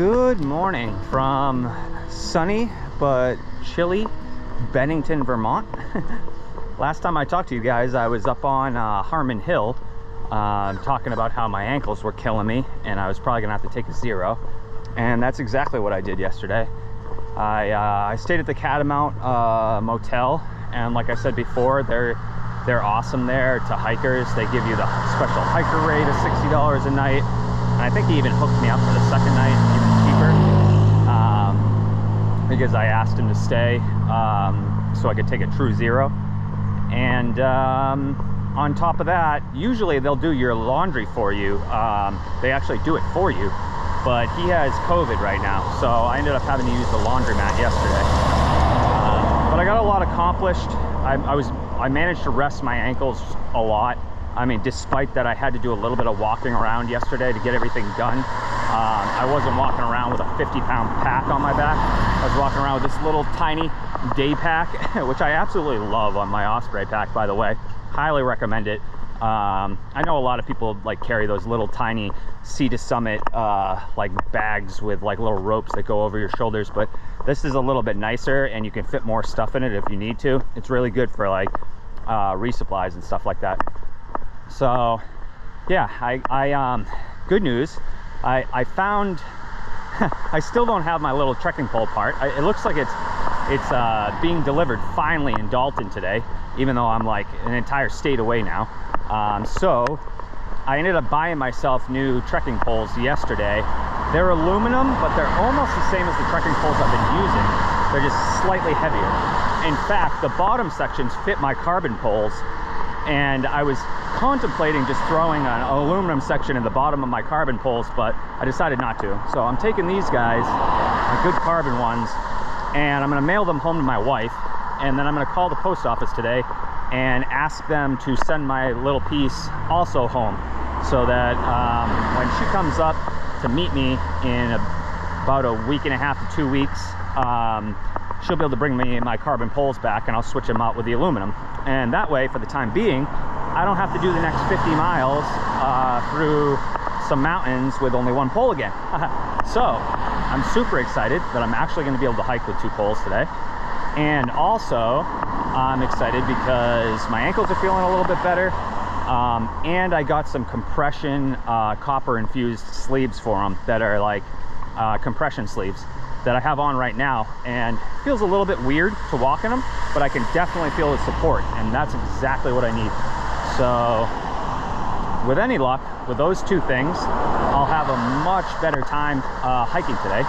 Good morning from sunny but chilly Bennington, Vermont. Last time I talked to you guys, I was up on Harmon Hill talking about how my ankles were killing me and I was probably gonna have to take a zero. And that's exactly what I did yesterday. I stayed at the Catamount Motel, and like I said before, they're awesome there to hikers. They give you the special hiker rate of $60 a night. And I think he even hooked me up for the second night, even cheaper, because I asked him to stay so I could take a true zero. And on top of that, usually they'll do your laundry for you. They actually do it for you, but he has COVID right now, so I ended up having to use the laundromat yesterday. But I got a lot accomplished. I managed to rest my ankles a lot. I mean, despite that, I had to do a little bit of walking around yesterday to get everything done. I wasn't walking around with a 50-pound pack on my back. I was walking around with this little tiny day pack, which I absolutely love on my Osprey pack, by the way. Highly recommend it. I know a lot of people like carry those little tiny Sea to Summit like bags with like little ropes that go over your shoulders, but this is a little bit nicer and you can fit more stuff in it if you need to. It's really good for like resupplies and stuff like that. So yeah, I good news, I found I still don't have my little trekking pole part. It looks like it's being delivered finally in Dalton today, even though I'm like an entire state away now. So I ended up buying myself new trekking poles yesterday. They're aluminum, but they're almost the same as the trekking poles I've been using. They're just slightly heavier. In fact, the bottom sections fit my carbon poles, and I was contemplating just throwing an aluminum section in the bottom of my carbon poles, but I decided not to. So I'm taking these guys, my good carbon ones, and I'm gonna mail them home to my wife, and then I'm gonna call the post office today and ask them to send my little piece also home, so that when she comes up to meet me in about a week and a half to 2 weeks, she'll be able to bring me my carbon poles back, and I'll switch them out with the aluminum. And that way, for the time being, I don't have to do the next 50 miles through some mountains with only one pole again. So I'm super excited that I'm actually going to be able to hike with 2 poles today. And also I'm excited because my ankles are feeling a little bit better, and I got some compression copper infused sleeves for them that are like compression sleeves that I have on right now, and it feels a little bit weird to walk in them, but I can definitely feel the support, and that's exactly what I need. So with any luck, with those 2 things, I'll have a much better time hiking today.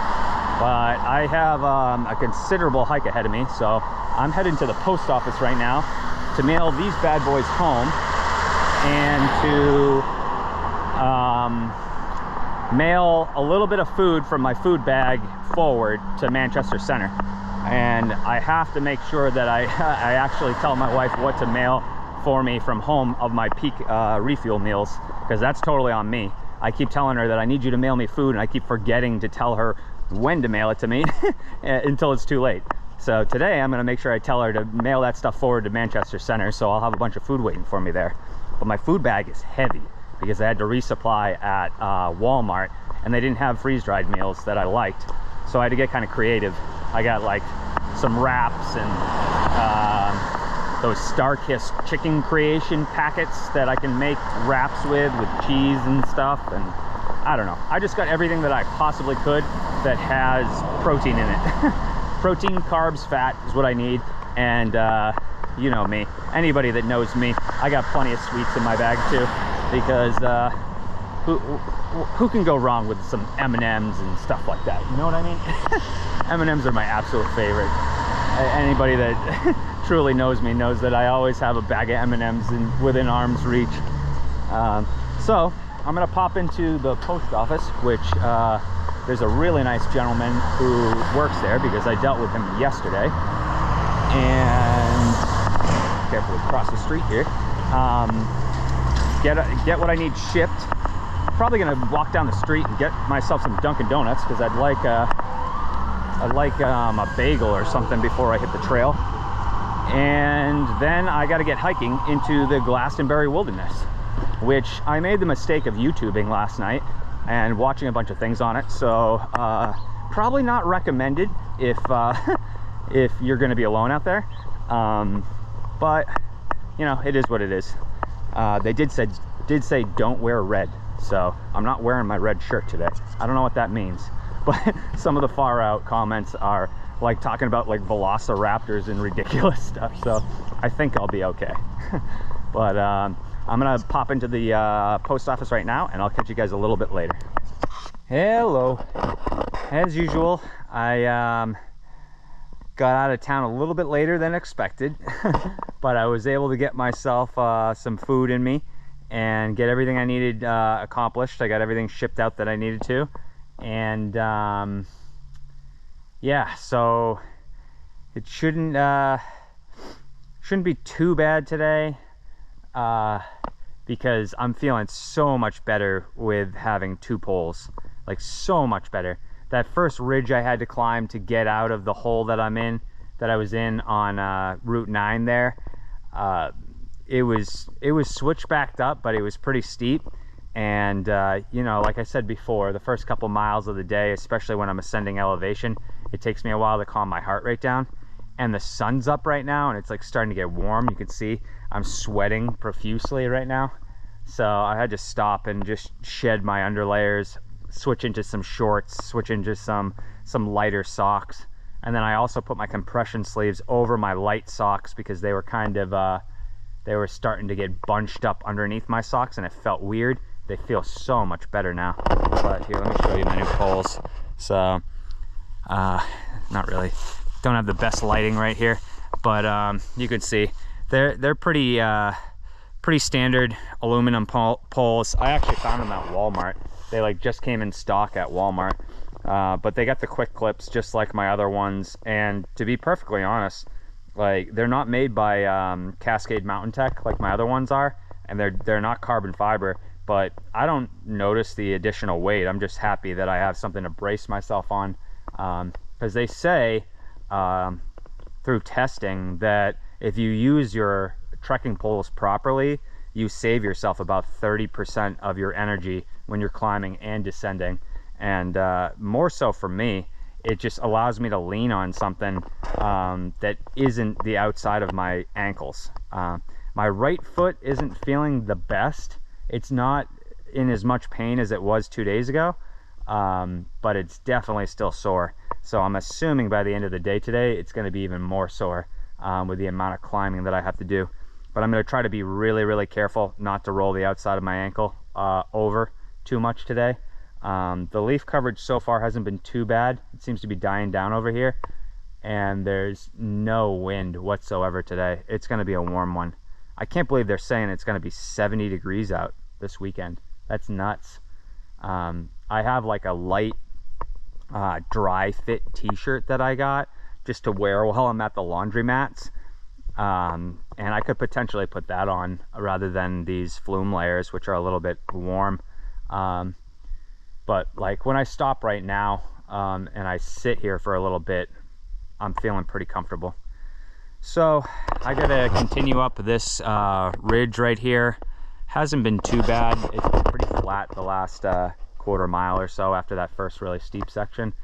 But I have a considerable hike ahead of me, so I'm heading to the post office right now to mail these bad boys home, and to mail a little bit of food from my food bag forward to Manchester Center. And I have to make sure that I actually tell my wife what to mail for me from home of my peak refuel meals, because that's totally on me. I keep telling her that I need you to mail me food, and I keep forgetting to tell her when to mail it to me until it's too late. So today I'm going to make sure I tell her to mail that stuff forward to Manchester Center, so I'll have a bunch of food waiting for me there. But my food bag is heavy because I had to resupply at Walmart, and they didn't have freeze-dried meals that I liked, so I had to get kind of creative. I got like some wraps and those Star-Kissed chicken creation packets that I can make wraps with cheese and stuff, and I don't know. I just got everything that I possibly could that has protein in it. Protein, carbs, fat is what I need. And you know me, anybody that knows me, I got plenty of sweets in my bag too, because who can go wrong with some M&Ms and stuff like that? You know what I mean? M&Ms are my absolute favorite. Anybody that truly knows me knows that I always have a bag of M&Ms within arm's reach. So I'm gonna pop into the post office, which there's a really nice gentleman who works there because I dealt with him yesterday. And carefully cross the street here. Get what I need shipped. Probably gonna walk down the street and get myself some Dunkin' Donuts, because I'd like a bagel or something before I hit the trail. And then I got to get hiking into the Glastenbury Wilderness, which I made the mistake of YouTubing last night and watching a bunch of things on it. So probably not recommended if if you're going to be alone out there, but you know, it is what it is. They did say don't wear red, so I'm not wearing my red shirt today. I don't know what that means, but some of the far out comments are like talking about like velociraptors and ridiculous stuff, so I think I'll be okay. But I'm gonna pop into the post office right now, and I'll catch you guys a little bit later. Hello. As usual, I got out of town a little bit later than expected, but I was able to get myself some food in me and get everything I needed accomplished. I got everything shipped out that I needed to, and yeah, so it shouldn't be too bad today, because I'm feeling so much better with having 2 poles, like so much better. That first ridge I had to climb to get out of the hole that I was in on Route 9 there, it was switchbacked up, but it was pretty steep. And you know, like I said before, the first couple miles of the day, especially when I'm ascending elevation, it takes me a while to calm my heart rate down. And the sun's up right now, and it's like starting to get warm. You can see I'm sweating profusely right now, so I had to stop and just shed my underlayers, switch into some shorts, switch into some lighter socks, and then I also put my compression sleeves over my light socks because they were kind of they were starting to get bunched up underneath my socks, and it felt weird. They feel so much better now. But here, let me show you my new poles. So not really, don't have the best lighting right here, but you can see they're pretty standard aluminum poles. I actually found them at Walmart. They like just came in stock at Walmart, but they got the quick clips just like my other ones. And to be perfectly honest, like, they're not made by Cascade Mountain Tech like my other ones are, and they're not carbon fiber, but I don't notice the additional weight. I'm just happy that I have something to brace myself on, because they say through testing that if you use your trekking poles properly, you save yourself about 30% of your energy when you're climbing and descending. And more so for me, it just allows me to lean on something that isn't the outside of my ankles. My right foot isn't feeling the best. It's not in as much pain as it was 2 days ago, but it's definitely still sore. So I'm assuming by the end of the day today, it's going to be even more sore with the amount of climbing that I have to do. But I'm going to try to be really, really careful not to roll the outside of my ankle over too much today. The leaf coverage so far hasn't been too bad. It seems to be dying down over here, and there's no wind whatsoever today. It's going to be a warm one. I can't believe they're saying it's going to be 70 degrees out this weekend. That's nuts. I have like a light dry fit t-shirt that I got just to wear while I'm at the laundromats, and I could potentially put that on rather than these flume layers, which are a little bit warm. But like when I stop right now and I sit here for a little bit, I'm feeling pretty comfortable. So I gotta continue up this ridge right here. Hasn't been too bad. It's been pretty flat the last quarter mile or so after that first really steep section,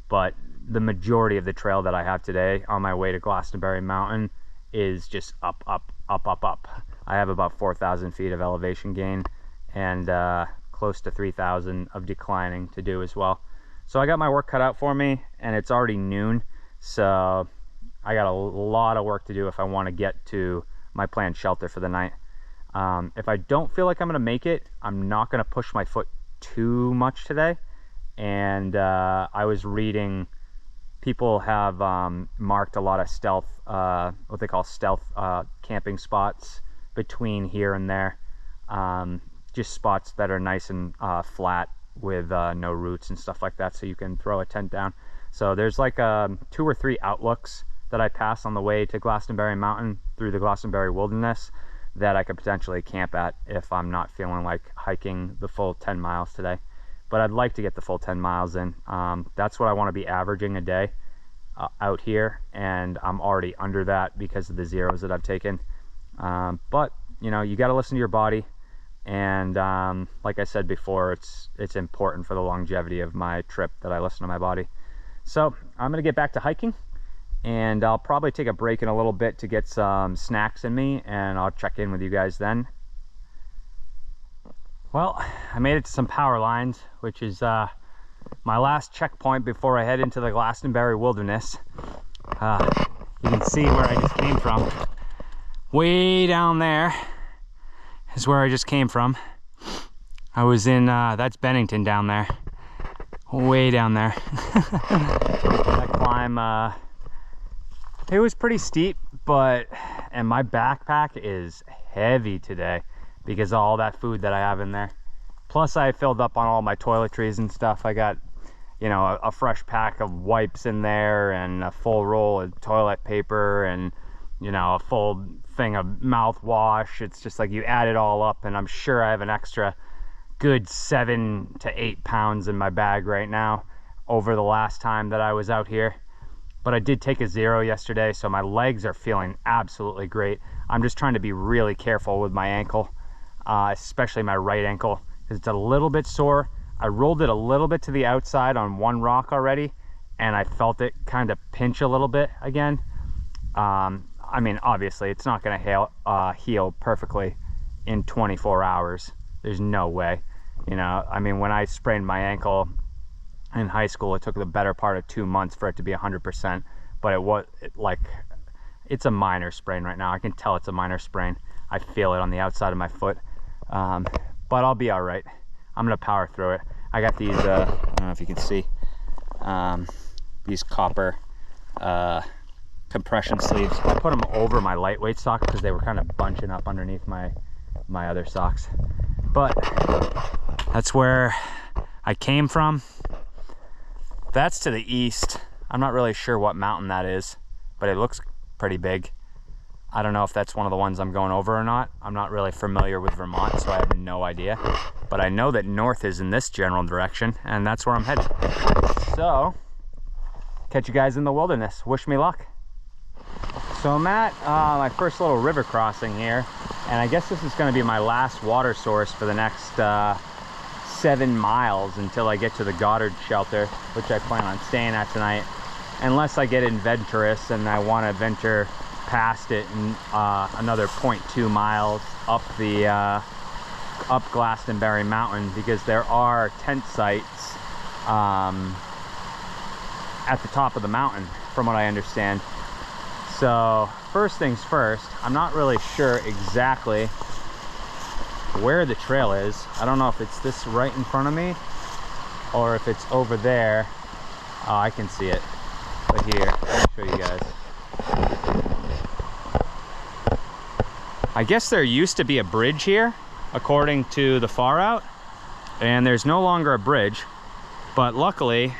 but the majority of the trail that I have today on my way to Glastenbury Mountain is just up, up, up, up, up. I have about 4,000 feet of elevation gain and close to 3,000 of declining to do as well. So I got my work cut out for me, and it's already noon, so I got a lot of work to do if I want to get to my planned shelter for the night. If I don't feel like I'm going to make it, I'm not going to push my foot too much today. And I was reading, people have marked a lot of stealth, what they call stealth camping spots between here and there. Just spots that are nice and flat with no roots and stuff like that, so you can throw a tent down. So there's like 2 or 3 outlooks that I pass on the way to Glastonbury Mountain through the Glastenbury Wilderness that I could potentially camp at if I'm not feeling like hiking the full 10 miles today. But I'd like to get the full 10 miles in. That's what I want to be averaging a day out here, and I'm already under that because of the zeros that I've taken. But you know, you got to listen to your body, And like I said before, it's important for the longevity of my trip that I listen to my body. So I'm gonna get back to hiking, and I'll probably take a break in a little bit to get some snacks in me, and I'll check in with you guys then. Well, I made it to some power lines, which is my last checkpoint before I head into the Glastenbury Wilderness. You can see where I just came from. Way down there is where I just came from. I was in, that's Bennington down there. Way down there. That climb, it was pretty steep, and my backpack is heavy today because of all that food that I have in there. Plus I filled up on all my toiletries and stuff. I got, you know, a fresh pack of wipes in there, and a full roll of toilet paper, and, you know, a full thing of mouthwash. It's just like you add it all up, and I'm sure I have an extra good 7 to 8 pounds in my bag right now over the last time that I was out here. But I did take a 0 yesterday, so my legs are feeling absolutely great. I'm just trying to be really careful with my ankle, especially my right ankle, because it's a little bit sore. I rolled it a little bit to the outside on one rock already, and I felt it kind of pinch a little bit again. I mean, obviously it's not going to heal perfectly in 24 hours. There's no way. You know, I mean, when I sprained my ankle in high school, it took the better part of 2 months for it to be 100%, but it's a minor sprain right now. I can tell it's a minor sprain. I feel it on the outside of my foot, but I'll be all right. I'm gonna power through it. I got these, I don't know if you can see, these copper compression sleeves. I put them over my lightweight socks because they were kind of bunching up underneath my other socks. But that's where I came from. That's to the east. I'm not really sure what mountain that is, but it looks pretty big. I don't know if that's one of the ones I'm going over or not. I'm not really familiar with Vermont, so I have no idea. But I know that north is in this general direction, and that's where I'm headed. So, catch you guys in the wilderness. Wish me luck. So I'm at my first little river crossing here, and I guess this is going to be my last water source for the next 7 miles until I get to the Goddard shelter, which I plan on staying at tonight, unless I get adventurous and I want to venture past it and another 0.2 miles up the up Glastenbury Mountain, because there are tent sites at the top of the mountain, from what I understand. So first things first, I'm not really sure exactly where the trail is. I don't know if it's this right in front of me or if it's over there. Oh, I can see it. But here, let me show you guys. I guess there used to be a bridge here, according to the far out, and there's no longer a bridge, but luckily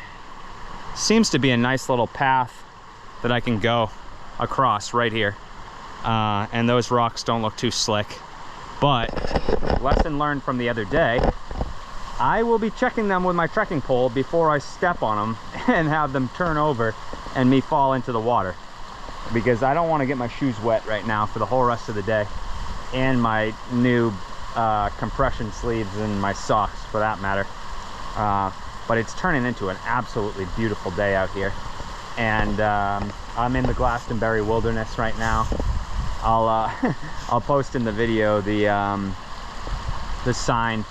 seems to be a nice little path that I can go across right here, and those rocks don't look too slick. But lesson learned from the other day, I will be checking them with my trekking pole before I step on them and have them turn over and me fall into the water, because I don't want to get my shoes wet right now for the whole rest of the day, and my new compression sleeves and my socks for that matter. But it's turning into an absolutely beautiful day out here, and I'm in the Glastenbury Wilderness right now. I'll post in the video the sign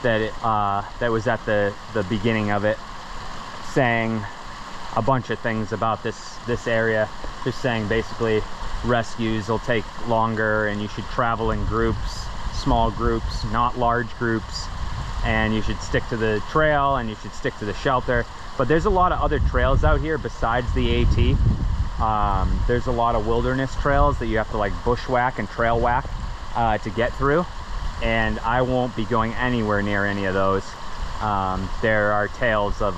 that that was at the beginning of it, saying a bunch of things about this area, just saying basically rescues will take longer and you should travel in groups, small groups, not large groups, and you should stick to the trail and you should stick to the shelter. But there's a lot of other trails out here besides the AT. There's a lot of wilderness trails that you have to like bushwhack and trail whack to get through, and I won't be going anywhere near any of those. There are tales of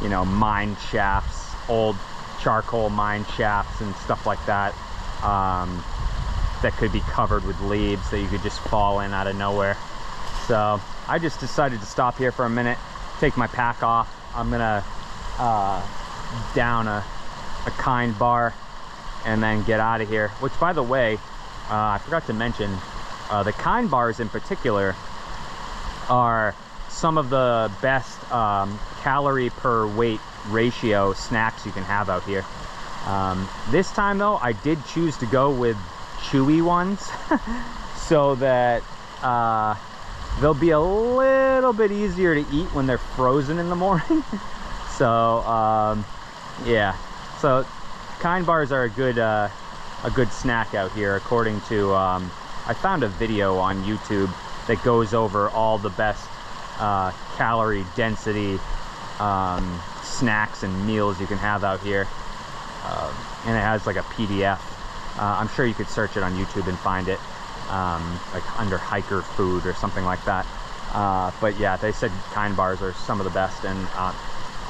you know, mine shafts, old charcoal mine shafts and stuff like that, that could be covered with leaves that you could just fall in out of nowhere. So I just decided to stop here for a minute, take my pack off. I'm gonna down a kind bar and then get out of here. Which, by the way, I forgot to mention, The kind bars in particular are some of the best calorie per weight ratio snacks you can have out here. This time though, I did choose to go with chewy ones so that they'll be a little bit easier to eat when they're frozen in the morning. So yeah, so kind bars are a good snack out here, according to I found a video on YouTube that goes over all the best calorie density snacks and meals you can have out here, and it has like a PDF. I'm sure you could search it on YouTube and find it, like under hiker food or something like that. But yeah, they said kind bars are some of the best, and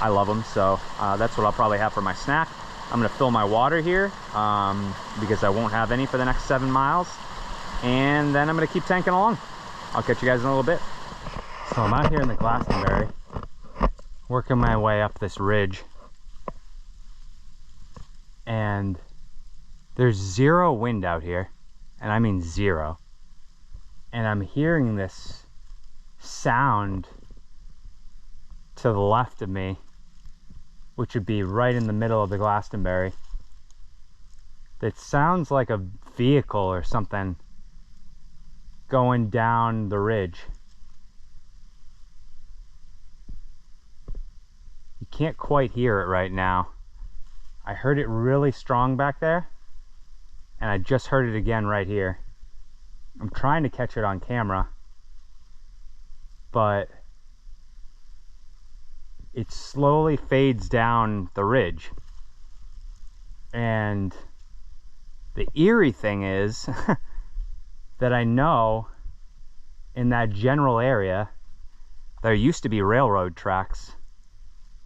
I love them, so that's what I'll probably have for my snack. I'm gonna fill my water here because I won't have any for the next 7 miles, and then I'm gonna keep tanking along. I'll catch you guys in a little bit. So I'm out here in the Glastenbury, working my way up this ridge, and there's zero wind out here, and I mean zero, and I'm hearing this sound to the left of me, which would be right in the middle of the Glastenbury, that sounds like a vehicle or something going down the ridge. You can't quite hear it right now. I heard it really strong back there, and I just heard it again right here. I'm trying to catch it on camera, but it slowly fades down the ridge. And the eerie thing is that I know in that general area there used to be railroad tracks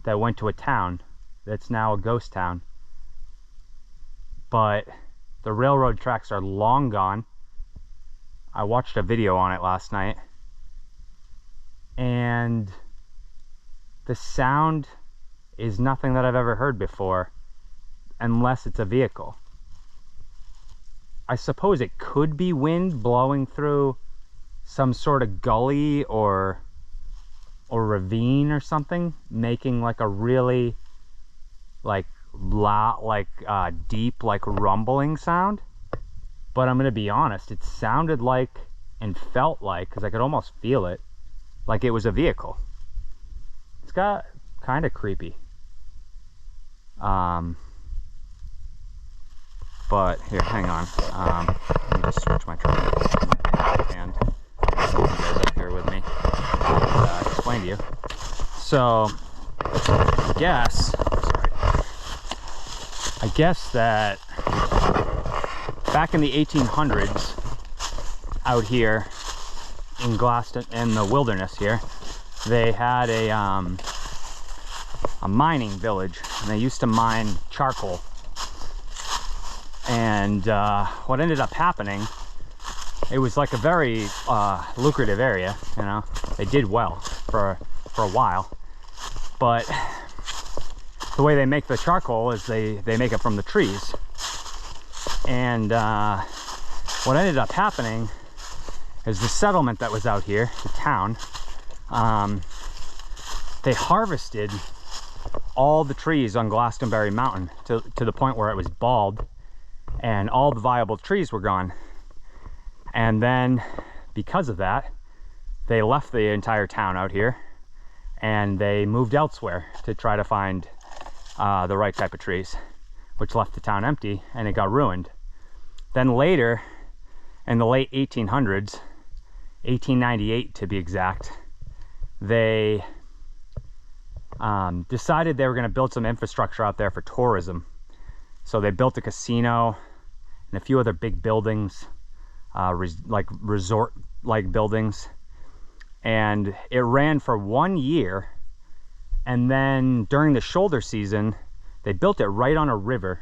that went to a town that's now a ghost town, but the railroad tracks are long gone. I watched a video on it last night, and the sound is nothing that I've ever heard before, unless it's a vehicle. I suppose it could be wind blowing through some sort of gully or ravine or something, making like a really like loud, like deep, like rumbling sound. But I'm gonna be honest, it sounded like and felt like, because I could almost feel it, like it was a vehicle. It's got kind of creepy. But here, hang on. Let me just switch my truck and get you guys up here with me and explain to you. So, I guess that back in the 1800s, out here in in the wilderness here, they had a mining village, and they used to mine charcoal. And what ended up happening, it was like a very lucrative area, you know. They did well for a while, but the way they make the charcoal is they make it from the trees. And what ended up happening is the settlement that was out here, the town, they harvested all the trees on Glastenbury Mountain to the point where it was bald, and all the viable trees were gone. And then because of that, they left the entire town out here and they moved elsewhere to try to find the right type of trees, which left the town empty and it got ruined. Then later, in the late 1800s, 1898 to be exact, they decided they were going to build some infrastructure out there for tourism. So they built a casino and a few other big buildings, like resort-like buildings. And it ran for 1 year. And then during the shoulder season, they built it right on a river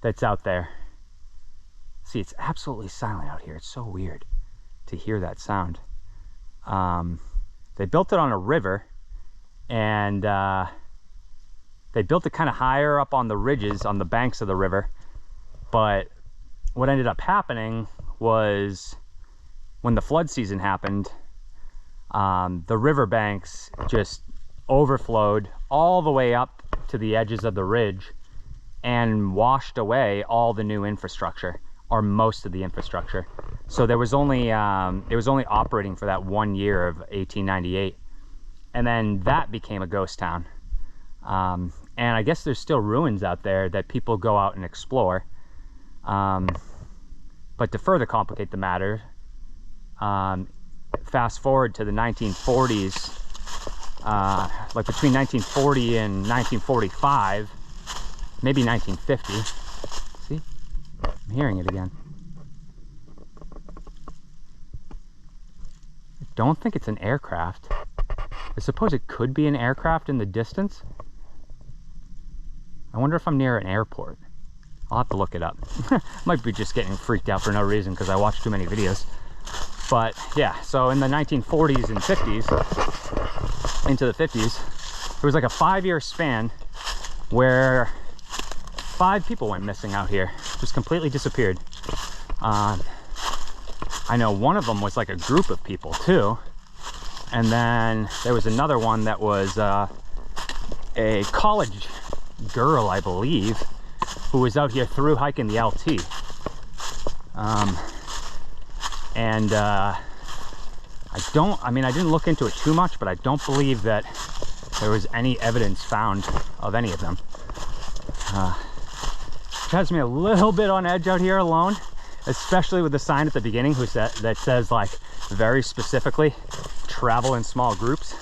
that's out there. See, it's absolutely silent out here. It's so weird to hear that sound. They built it on a river, and they built it kind of higher up on the ridges on the banks of the river. But what ended up happening was when the flood season happened, the riverbanks just overflowed all the way up to the edges of the ridge and washed away all the new infrastructure, or most of the infrastructure. So there was only it was only operating for that 1 year of 1898, and then that became a ghost town. And I guess there's still ruins out there that people go out and explore. But to further complicate the matter, fast forward to the 1940s, like between 1940 and 1945, maybe 1950. See, I'm hearing it again. I don't think it's an aircraft. I suppose it could be an aircraft in the distance. I wonder if I'm near an airport. I'll have to look it up. Might be just getting freaked out for no reason because I watch too many videos. But yeah, so in the 1940s and 50s, into the 50s, there was like a 5-year span where 5 people went missing out here. Just completely disappeared. I know one of them was like a group of people too. And then there was another one that was a college girl, I believe, who was out here through hiking the LT. I didn't look into it too much, but I don't believe that there was any evidence found of any of them. Which has me a little bit on edge out here alone, especially with the sign at the beginning that says, like, very specifically, travel in small groups.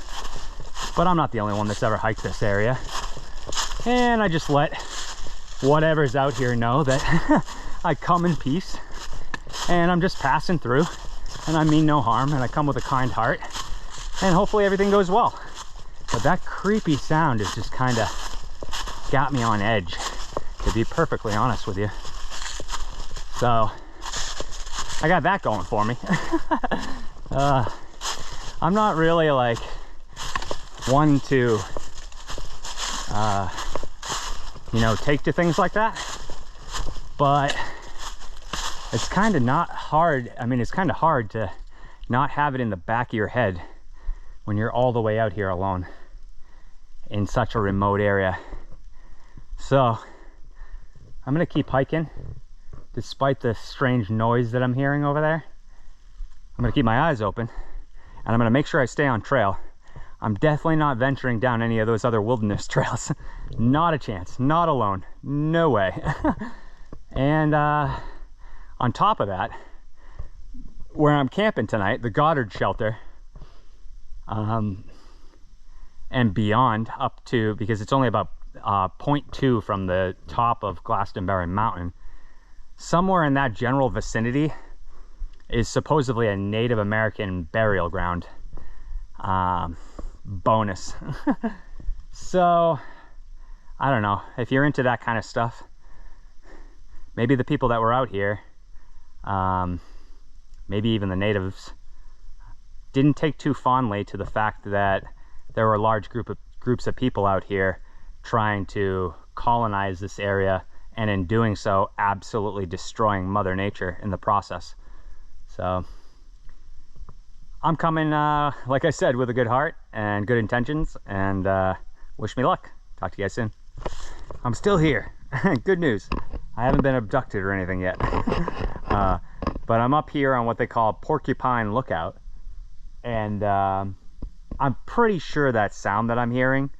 But I'm not the only one that's ever hiked this area. And I just let whatever's out here know that I come in peace and I'm just passing through, and I mean no harm, and I come with a kind heart, and hopefully everything goes well. But that creepy sound has just kind of got me on edge, to be perfectly honest with you. So I got that going for me. I'm not really like one to you know, take to things like that, but it's kind of not hard. I mean, it's kind of hard to not have it in the back of your head when you're all the way out here alone in such a remote area. So I'm gonna keep hiking despite the strange noise that I'm hearing over there. I'm gonna keep my eyes open, and I'm gonna make sure I stay on trail. I'm definitely not venturing down any of those other wilderness trails. Not a chance, not alone, no way. And on top of that, where I'm camping tonight, the Goddard shelter, and beyond up to, because it's only about 0.2 from the top of Glastenbury Mountain, somewhere in that general vicinity is supposedly a Native American burial ground. Bonus. So I don't know if you're into that kind of stuff. Maybe the people that were out here, maybe even the natives, didn't take too fondly to the fact that there were large groups of people out here trying to colonize this area, and in doing so absolutely destroying Mother Nature in the process. So I'm coming, like I said, with a good heart and good intentions, and wish me luck. Talk to you guys soon. I'm still here. Good news. I haven't been abducted or anything yet. But I'm up here on what they call Porcupine Lookout, and I'm pretty sure that sound that I'm hearing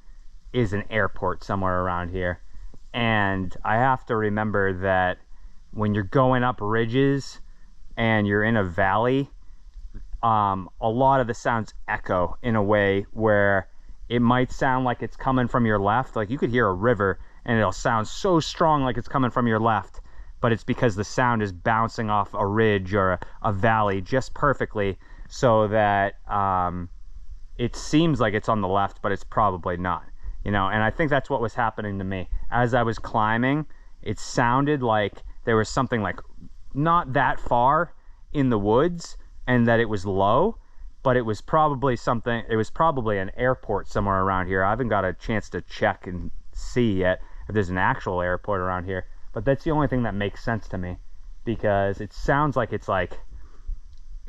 is an airport somewhere around here. And I have to remember that when you're going up ridges and you're in a valley, a lot of the sounds echo in a way where it might sound like it's coming from your left. Like you could hear a river and it'll sound so strong like it's coming from your left, but it's because the sound is bouncing off a ridge or a valley just perfectly, so that it seems like it's on the left, but it's probably not, you know. And I think that's what was happening to me as I was climbing. It sounded like there was something like not that far in the woods, and that it was low, but it was probably something, it was probably an airport somewhere around here. I haven't got a chance to check and see yet if there's an actual airport around here, but that's the only thing that makes sense to me, because it sounds like it's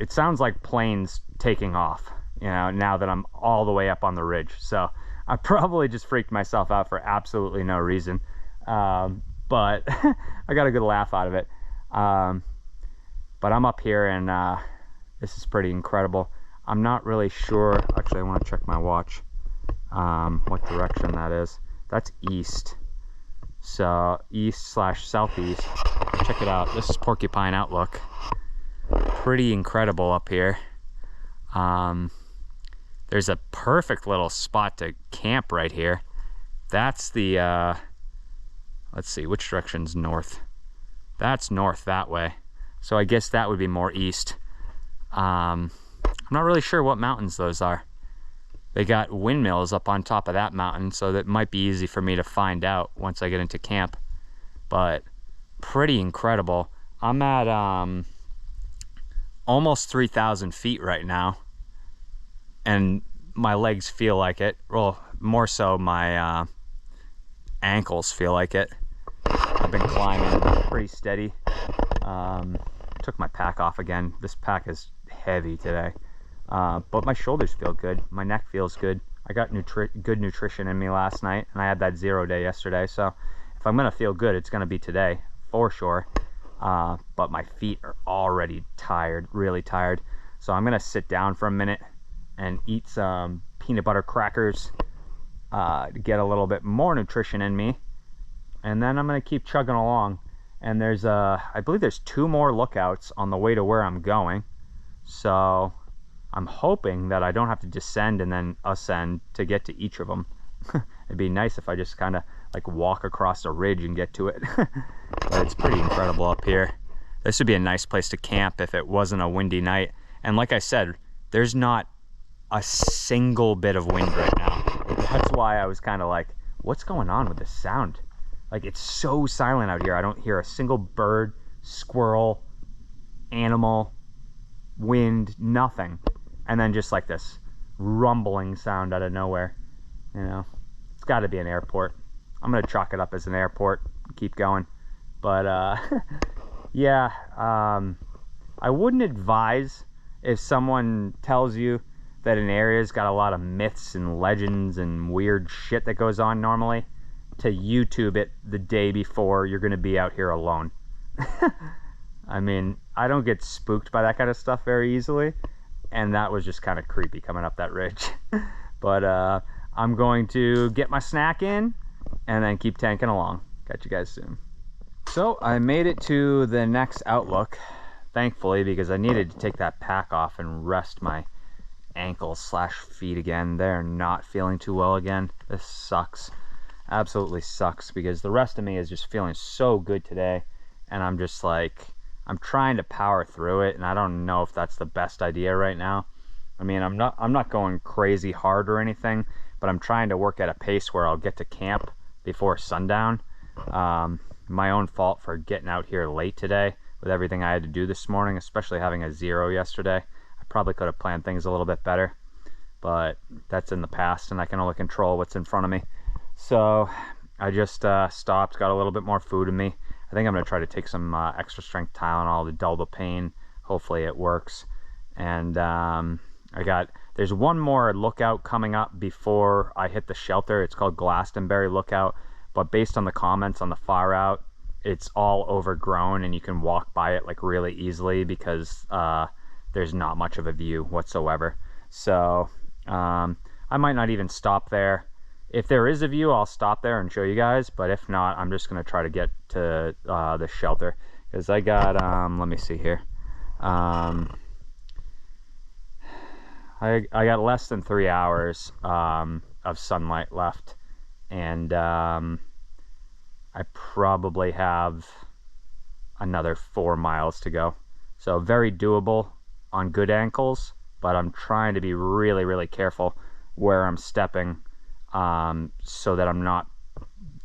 it sounds like planes taking off, you know, now that I'm all the way up on the ridge. So I probably just freaked myself out for absolutely no reason. But I got a good laugh out of it. But I'm up here, and this is pretty incredible. I'm not really sure. Actually, I want to check my watch, what direction that is. That's east. So east/southeast. Check it out. This is Porcupine Outlook. Pretty incredible up here. There's a perfect little spot to camp right here. That's the, let's see, which direction's north? That's north that way. So I guess that would be more east. I'm not really sure what mountains those are. They got windmills up on top of that mountain, so that might be easy for me to find out once I get into camp. But pretty incredible. I'm at almost 3,000 feet right now, and my legs feel like it. Well, more so my ankles feel like it. I've been climbing pretty steady. Took my pack off again. This pack is heavy today. But my shoulders feel good. My neck feels good. I got good nutrition in me last night, and I had that 0 day yesterday. So if I'm going to feel good, it's going to be today for sure. But my feet are already tired, really tired. So I'm going to sit down for a minute and eat some peanut butter crackers to get a little bit more nutrition in me. And then I'm going to keep chugging along. And there's, I believe there's 2 more lookouts on the way to where I'm going. So I'm hoping that I don't have to descend and then ascend to get to each of them. It'd be nice if I just kind of like walk across a ridge and get to it. But it's pretty incredible up here. This would be a nice place to camp if it wasn't a windy night. And like I said, there's not a single bit of wind right now. That's why I was kind of like, what's going on with this sound? Like, it's so silent out here. I don't hear a single bird, squirrel, animal, wind, nothing. And then just like this rumbling sound out of nowhere. You know, it's got to be an airport. I'm gonna chalk it up as an airport, keep going. But yeah, I wouldn't advise, if someone tells you that an area's got a lot of myths and legends and weird shit that goes on normally, to YouTube it the day before you're gonna be out here alone. I mean, I don't get spooked by that kind of stuff very easily, and that was just kind of creepy coming up that ridge. But I'm going to get my snack in and then keep tanking along. Catch you guys soon. So I made it to the next outlook, thankfully, because I needed to take that pack off and rest my ankles/feet again. They're not feeling too well again. This sucks. Absolutely sucks, because the rest of me is just feeling so good today, and I'm just like, I'm trying to power through it, and I don't know if that's the best idea right now. I mean, I'm not going crazy hard or anything, but I'm trying to work at a pace where I'll get to camp before sundown. My own fault for getting out here late today with everything I had to do this morning, especially having a 0 yesterday. I probably could have planned things a little bit better, but that's in the past, and I can only control what's in front of me. So I just stopped, got a little bit more food in me. I think I'm going to try to take some extra strength Tylenol to dull the pain. Hopefully it works. And there's one more lookout coming up before I hit the shelter. It's called Glastenbury Lookout, but based on the comments on the far out, it's all overgrown and you can walk by it like really easily, because there's not much of a view whatsoever. So I might not even stop there. If there is a view, I'll stop there and show you guys, but if not, I'm just going to try to get to the shelter, because I got, let me see here. I got less than 3 hours of sunlight left, and I probably have another 4 miles to go. So very doable on good ankles, but I'm trying to be really, really careful where I'm stepping, so that I'm not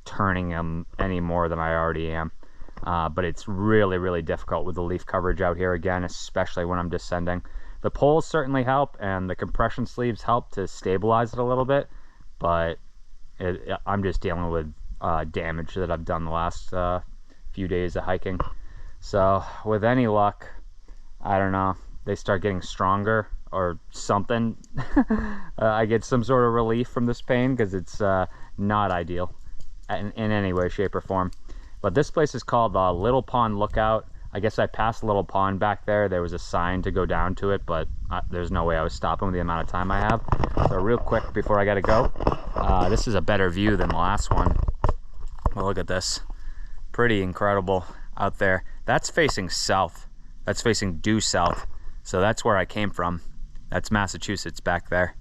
turning them any more than I already am. But it's really, really difficult with the leaf coverage out here again, especially when I'm descending. The poles certainly help, and the compression sleeves help to stabilize it a little bit, but I'm just dealing with damage that I've done the last few days of hiking. So with any luck, I don't know, they start getting stronger or something, I get some sort of relief from this pain, because it's not ideal in any way, shape, or form. But this place is called Little Pond Lookout. I guess I passed Little Pond back there. There was a sign to go down to it, but there's no way I was stopping with the amount of time I have. So real quick before I gotta go, this is a better view than the last one. Well, look at this. Pretty incredible out there. That's facing south. That's facing due south. So that's where I came from. That's Massachusetts back there.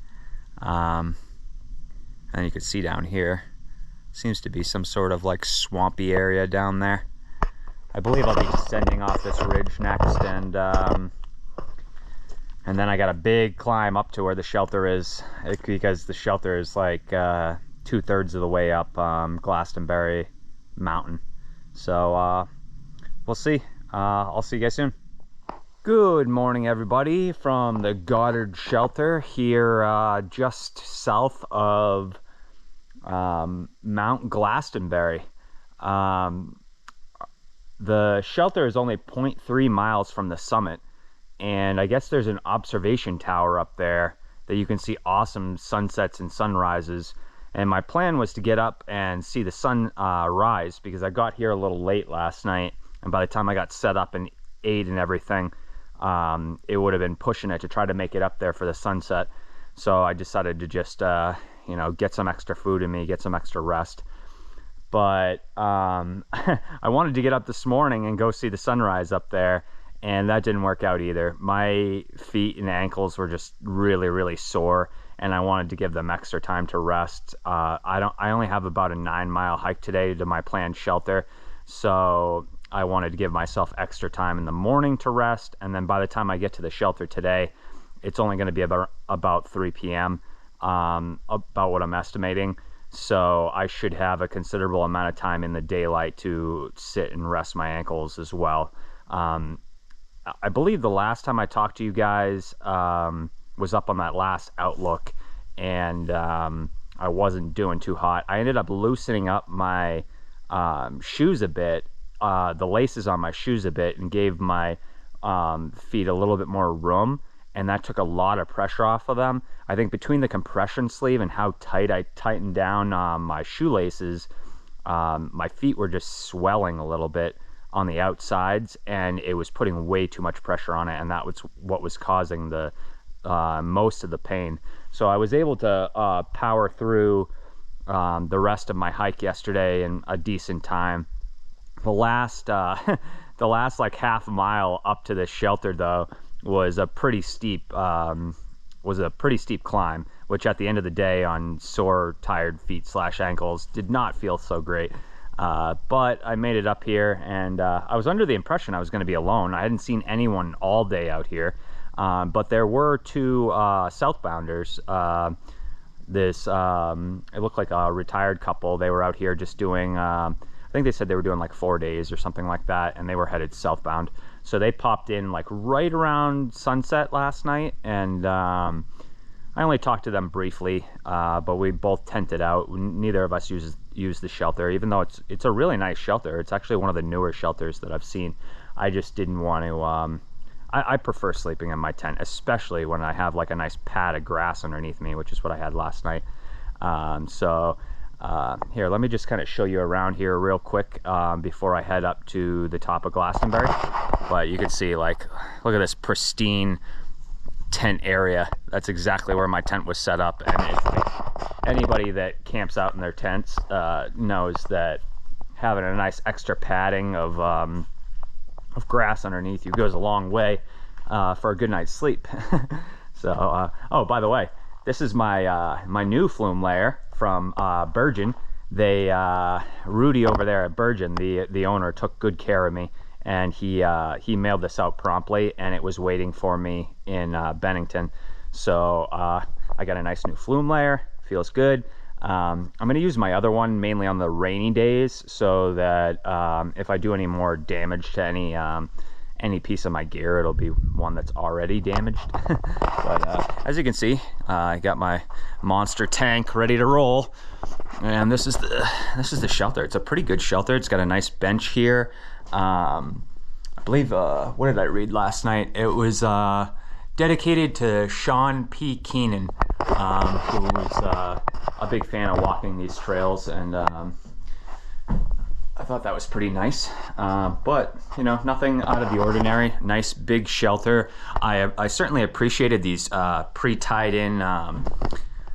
And you can see down here, seems to be some sort of like swampy area down there. I believe I'll be descending off this ridge next, and then I got a big climb up to where the shelter is, because the shelter is like 2/3 of the way up Glastenbury mountain. So we'll see. I'll see you guys soon. Good morning, everybody, from the Goddard shelter here, just south of Mount Glastenbury. The shelter is only 0.3 miles from the summit, and I guess there's an observation tower up there that you can see awesome sunsets and sunrises. And my plan was to get up and see the sun rise, because I got here a little late last night, and by the time I got set up and ate and everything, it would have been pushing it to try to make it up there for the sunset. So I decided to just you know, get some extra food in me, get some extra rest. But I wanted to get up this morning and go see the sunrise up there, and that didn't work out either. My feet and ankles were just really, really sore, and I wanted to give them extra time to rest. I only have about a 9-mile hike today to my planned shelter, so I wanted to give myself extra time in the morning to rest, and then by the time I get to the shelter today, it's only going to be about 3 p.m. About what I'm estimating. So I should have a considerable amount of time in the daylight to sit and rest my ankles as well. I believe the last time I talked to you guys was up on that last outlook, and I wasn't doing too hot. I ended up loosening up my shoes a bit, the laces on my shoes a bit, and gave my feet a little bit more room, and that took a lot of pressure off of them. I think between the compression sleeve and how tight I tightened down my shoelaces, my feet were just swelling a little bit on the outsides, and it was putting way too much pressure on it, and that was what was causing the most of the pain. So I was able to power through the rest of my hike yesterday in a decent time. The last like half mile up to the shelter, though, was a pretty steep climb, which at the end of the day, on sore, tired feet / ankles, did not feel so great. But I made it up here, and I was under the impression I was going to be alone. I hadn't seen anyone all day out here, but there were 2 southbounders. It looked like a retired couple. They were out here just doing, I think they said they were doing like 4 days or something like that, and they were headed southbound. So they popped in like right around sunset last night, and I only talked to them briefly, but we both tented out. Neither of us used the shelter, even though it's a really nice shelter. It's actually one of the newer shelters that I've seen. I just didn't want to. I prefer sleeping in my tent, especially when I have like a nice pad of grass underneath me, which is what I had last night. Here, let me just kind of show you around here real quick before I head up to the top of Glastenbury. But you can see, like, look at this pristine tent area. That's exactly where my tent was set up. And if anybody that camps out in their tents knows that having a nice extra padding of grass underneath you goes a long way for a good night's sleep. So, oh, by the way, this is my my new flume layer from Bergen. They Rudy over there at Bergen, the owner, took good care of me, and he mailed this out promptly, and it was waiting for me in Bennington. So I got a nice new flume layer. Feels good. I'm going to use my other one mainly on the rainy days, so that if I do any more damage to any piece of my gear, it'll be one that's already damaged. But as you can see, I got my monster tank ready to roll, and this is the shelter. It's a pretty good shelter. It's got a nice bench here. I believe what did I read last night? It was dedicated to Sean P. Keenan, who was a big fan of walking these trails, and I thought that was pretty nice. But you know, nothing out of the ordinary. Nice big shelter. I certainly appreciated these pre-tied in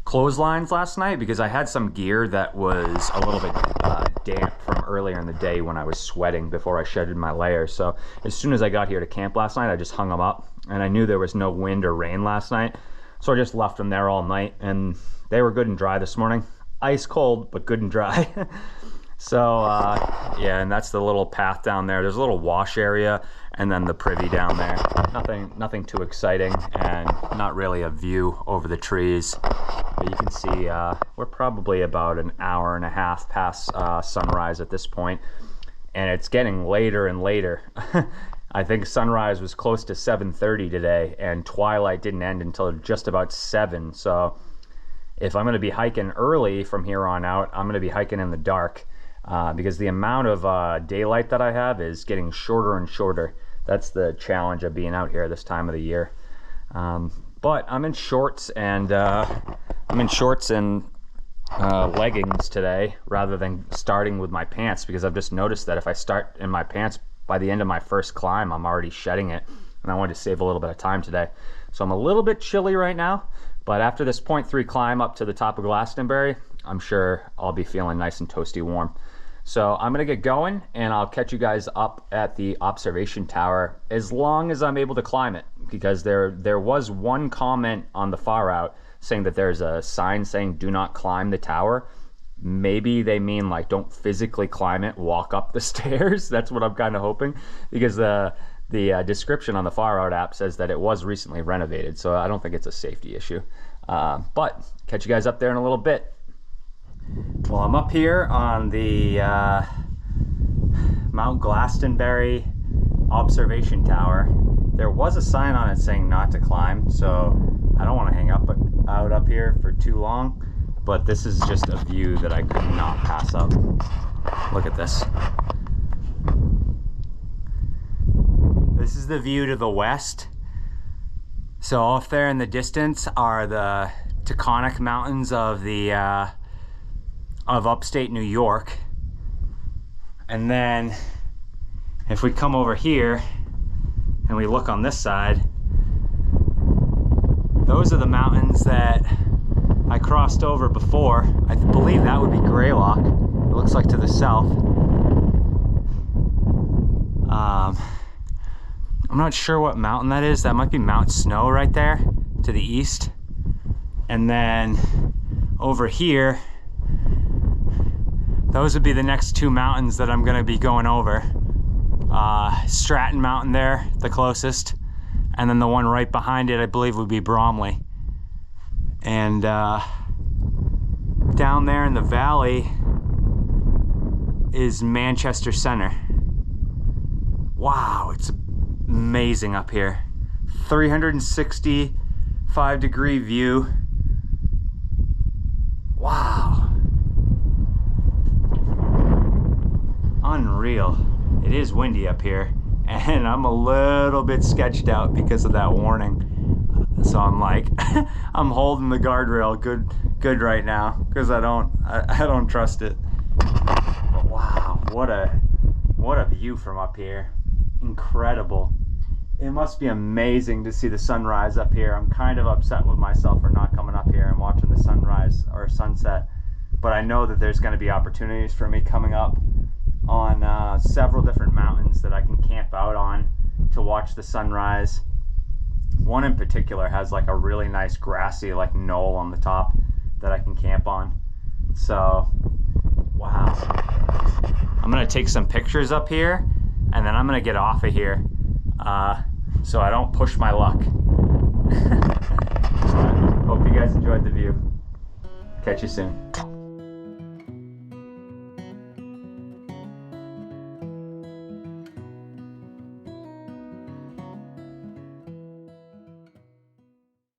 clotheslines last night, because I had some gear that was a little bit damp from earlier in the day when I was sweating before I shedded my layers. So as soon as I got here to camp last night, I just hung them up, and I knew there was no wind or rain last night, so I just left them there all night, and they were good and dry this morning. Ice cold, but good and dry. So yeah, and that's the little path down there. There's a little wash area, and then the privy down there. Nothing too exciting, and not really a view over the trees. But you can see we're probably about an hour and a half past sunrise at this point, and it's getting later and later. I think sunrise was close to 7:30 today, and twilight didn't end until just about 7. So if I'm going to be hiking early from here on out, I'm going to be hiking in the dark. Because the amount of daylight that I have is getting shorter and shorter. That's the challenge of being out here this time of the year. But I'm in shorts and leggings today, rather than starting with my pants, because I've just noticed that if I start in my pants by the end of my first climb, I'm already shedding it, and I wanted to save a little bit of time today. So I'm a little bit chilly right now, but after this 0.3 climb up to the top of Glastenbury, I'm sure I'll be feeling nice and toasty warm. So I'm gonna get going, and I'll catch you guys up at the observation tower as long as I'm able to climb it, because there was one comment on the far out saying that there's a sign saying do not climb the tower. Maybe they mean like don't physically climb it, walk up the stairs. That's what I'm kind of hoping, because the description on the Far Out app says that it was recently renovated, so I don't think it's a safety issue. But catch you guys up there in a little bit. Well, I'm up here on the Mount Glastenbury observation tower. There was a sign on it saying not to climb, so I don't want to hang out up here for too long, but this is just a view that I could not pass up. Look at this. This is the view to the west. So off there in the distance are the Taconic Mountains of upstate New York. And then if we come over here and we look on this side, those are the mountains that I crossed over before. I believe that would be Greylock. It looks like to the south. I'm not sure what mountain that is. That might be Mount Snow right there to the east. And then over here, those would be the next two mountains that I'm gonna be going over. Stratton Mountain there, the closest. And then the one right behind it, I believe, would be Bromley. And down there in the valley is Manchester Center. Wow, it's amazing up here. 365-degree view. Wow. Unreal. It is windy up here, and I'm a little bit sketched out because of that warning. So I'm like, I'm holding the guardrail good right now, because I don't trust it. But wow, what a view from up here. Incredible. It must be amazing to see the sunrise up here. I'm kind of upset with myself for not coming up here and watching the sunrise or sunset, but I know that there's going to be opportunities for me coming up on several different mountains that I can camp out on to watch the sunrise. One in particular has like a really nice grassy like knoll on the top that I can camp on. So wow, I'm gonna take some pictures up here, and then I'm gonna get off of here so I don't push my luck. Hope you guys enjoyed the view. Catch you soon.